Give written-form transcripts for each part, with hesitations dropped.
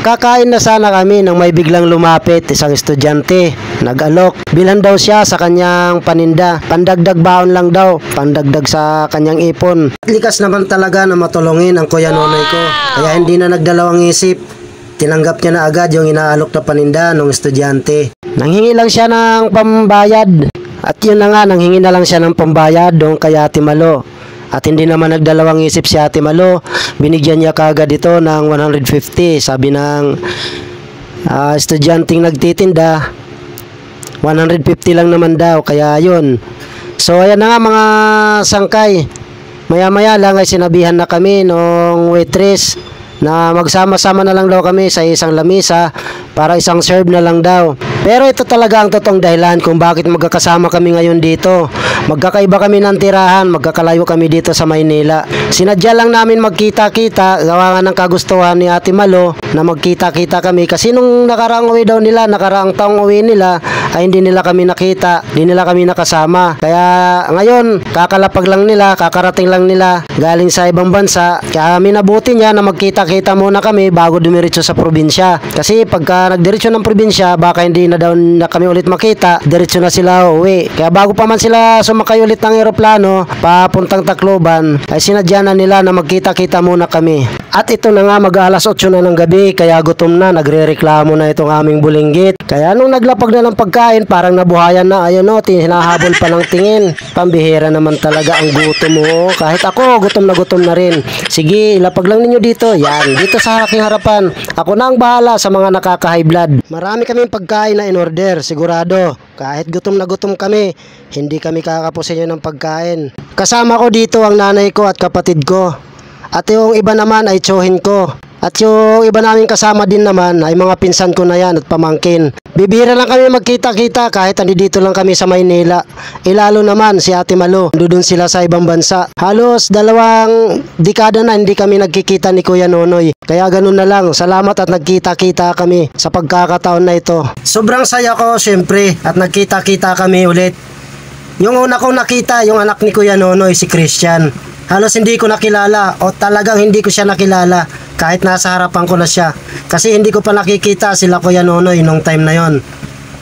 Kakain na sana kami nang may biglang lumapit isang estudyante. Nag-alok. Bilan daw siya sa kanyang paninda. Pandagdag baon lang daw. Pandagdag sa kanyang ipon. Likas naman talaga na matulungin ang Kuya Nonoy ko. Kaya hindi na nagdalawang isip. Tinanggap niya na agad yung inaalok na paninda ng estudyante. Nanghingi lang siya ng pambayad. At yun na nga, nanghingi na lang siya ng pambayad doon kay Ate Malo. At hindi naman nagdalawang isip si Ate Malo. Binigyan niya kaagad ito ng 150. Sabi ng estudyanteng nagtitinda, 150 lang naman daw. Kaya yun. So ayan na nga mga sangkay. Maya maya lang ay sinabihan na kami nung waitress na magsama-sama na lang daw kami sa isang lamisa para isang serve na lang daw. Pero ito talaga ang totoong dahilan kung bakit magkakasama kami ngayon dito. Magkakaiba kami ng tirahan, magkakalayo kami dito sa Maynila. Sinadya lang namin magkita-kita, gawa nga ng kagustuhan ni Ate Malo na magkita-kita kami kasi nung nakaraang uwi daw nila, nakaraang taong uwi nila ay hindi nila kami nakita, hindi nila kami nakasama. Kaya ngayon, kakalapag lang nila, kakarating lang nila galing sa ibang bansa. Kaya minabuti niya na magkita-kita muna kami bago dumiretso sa probinsya. Kasi pagka nagdiretso ng probinsya, baka hindi na daw na kami ulit makita, diretso na sila uwi. Kaya bago pa man sila sumakay ulit ng eroplano papuntang Tacloban, ay sinadya na nila na magkita-kita muna kami. At ito na nga, mag-alas 8 na ng gabi, kaya gutom na, nagre-reklamo na itong aming bulinggit. Kaya nung naglapag na ng pagkain, parang nabuhayan na, ayun o, hinahabol pa ng tingin. Pambihira naman talaga ang gutom mo. Kahit ako, gutom na rin. Sige, ilapag lang ninyo dito. Yan, dito sa aking harapan. Ako na ang bahala sa mga nakaka-high blood. Marami kaming pagkain na in-order, sigurado. Kahit gutom na gutom kami, hindi kami kakapusin ng pagkain. Kasama ko dito ang nanay ko at kapatid ko. At yung iba naman ay tsuhin ko. At yung iba namin kasama din naman ay mga pinsan ko na yan at pamangkin. Bibihira lang kami magkita-kita kahit dito lang kami sa Maynila. Lalo naman si Ate Malo, doon sila sa ibang bansa. Halos 2 dekada na hindi kami nagkikita ni Kuya Nonoy. Kaya ganun na lang, salamat at nagkita-kita kami sa pagkakataon na ito. Sobrang saya ko syempre at nagkita-kita kami ulit. Yung una kong nakita, yung anak ni Kuya Nonoy, si Christian. Halos hindi ko nakilala o talagang hindi ko siya nakilala kahit nasa harapan ko na siya. Kasi hindi ko pa nakikita sila Kuya Nonoy nung time na yon.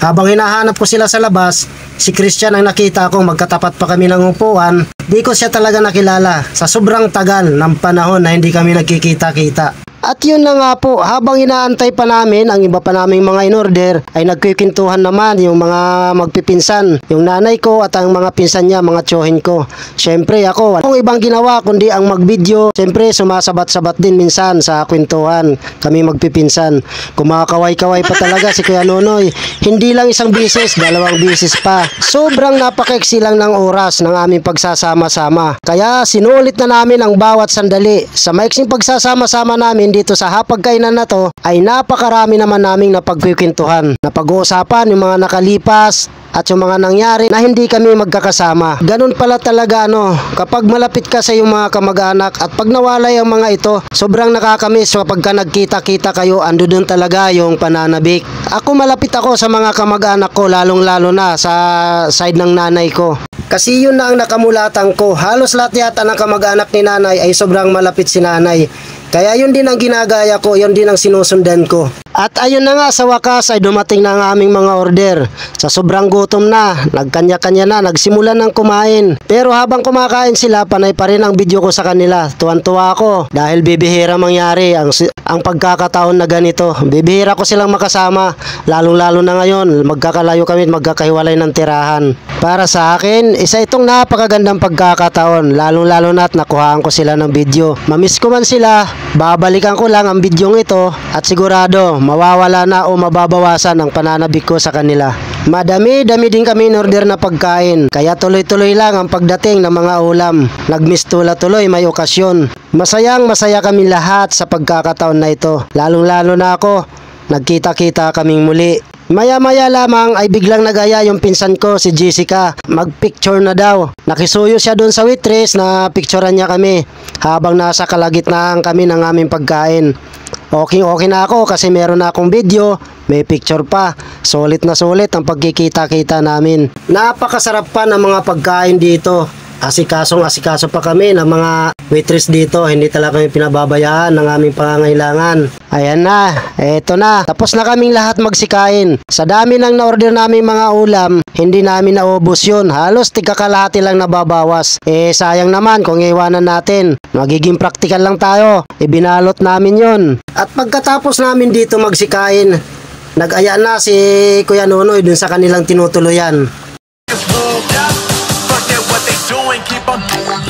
Habang hinahanap ko sila sa labas, si Christian ang nakita ko, magkatapat pa kami ng upuan. Di ko siya talaga nakilala sa sobrang tagal ng panahon na hindi kami nagkikita-kita. At yun na nga po, habang inaantay pa namin ang iba pa naming mga in-order, ay nagkikintuhan naman yung mga magpipinsan, yung nanay ko at ang mga pinsan niya, mga tsuhin ko. Syempre ako, kung ibang ginawa kundi ang mag-video, syempre sumasabat-sabat din minsan sa kwentuhan, kami magpipinsan. Kumakaway-kaway pa talaga si Kuya Nonoy, hindi lang isang bisis, 2 bisis pa. Sobrang napaka-eksi lang ng oras ng aming pagsasama-sama. Kaya sinulit na namin ang bawat sandali. Sa maiksing pagsasama-sama namin dito sa hapagkainan na to ay napakarami naman naming napagkikwentuhan. Napag-uusapan yung mga nakalipas at yung mga nangyari na hindi kami magkakasama. Ganun pala talaga kapag malapit ka sa iyong mga kamag-anak at pag nawalay ang mga ito, sobrang nakakamiss kapag nagkita-kita kayo, andun talaga yung pananabik. Ako malapit ako sa mga kamag-anak ko, lalong-lalo na sa side ng nanay ko. Kasi yun na ang nakamulatan ko. Halos lahat yata ng kamag-anak ni nanay ay sobrang malapit si nanay. Kaya yun din ang ginagaya ko, yun din ang sinusundan ko. At ayun na nga, sa wakas ay dumating na ang aming mga order. Sa sobrang gutom na, nagkanya-kanya na, nagsimula ng kumain. Pero habang kumakain sila, panay pa rin ang video ko sa kanila. Tuwan-tuwa ako dahil bibihira mangyari ang pagkakataon na ganito. Bibihira ko silang makasama, lalong-lalo na ngayon, magkakalayo kami at magkakahiwalay ng tirahan. Para sa akin, isa itong napakagandang pagkakataon, lalong-lalo na at nakuhaan ko sila ng video. Mamiss ko man sila, babalikan ko lang ang bidyong ito at sigurado mawawala na o mababawasan ang pananabik ko sa kanila. Madami-dami din kami in order na pagkain, kaya tuloy-tuloy lang ang pagdating ng mga ulam. Nagmistula tuloy may okasyon. Masayang-masaya kami lahat sa pagkakataon na ito. Lalong-lalo na ako, nagkita-kita kaming muli. Maya-maya lamang ay biglang nagaya yung pinsan ko, si Jessica. Magpicture na daw. Nakisuyo siya doon sa waitress na picturean niya kami habang nasa kalagitnaan kami ng aming pagkain. Okay na ako kasi meron na akong video, may picture pa. Sulit na sulit ang pagkikita-kita namin. Napakasarap pa ng mga pagkain dito. Asikaso pa kami ng mga waitress dito. Hindi talaga kami pinababayaan ng aming pangangailangan. Ayan na, eto na. Tapos na kaming lahat magsikain. Sa dami ng na-order namin mga ulam, hindi namin naubos yun. Halos tigkakalahati lang nababawas. Sayang naman kung iwanan natin. Magiging praktikal lang tayo. Ibinalot namin yun. At pagkatapos namin dito magsikain, nag-aya na si Kuya Nonoy dun sa kanilang tinutuluyan. Forget what they doing, keep on doing.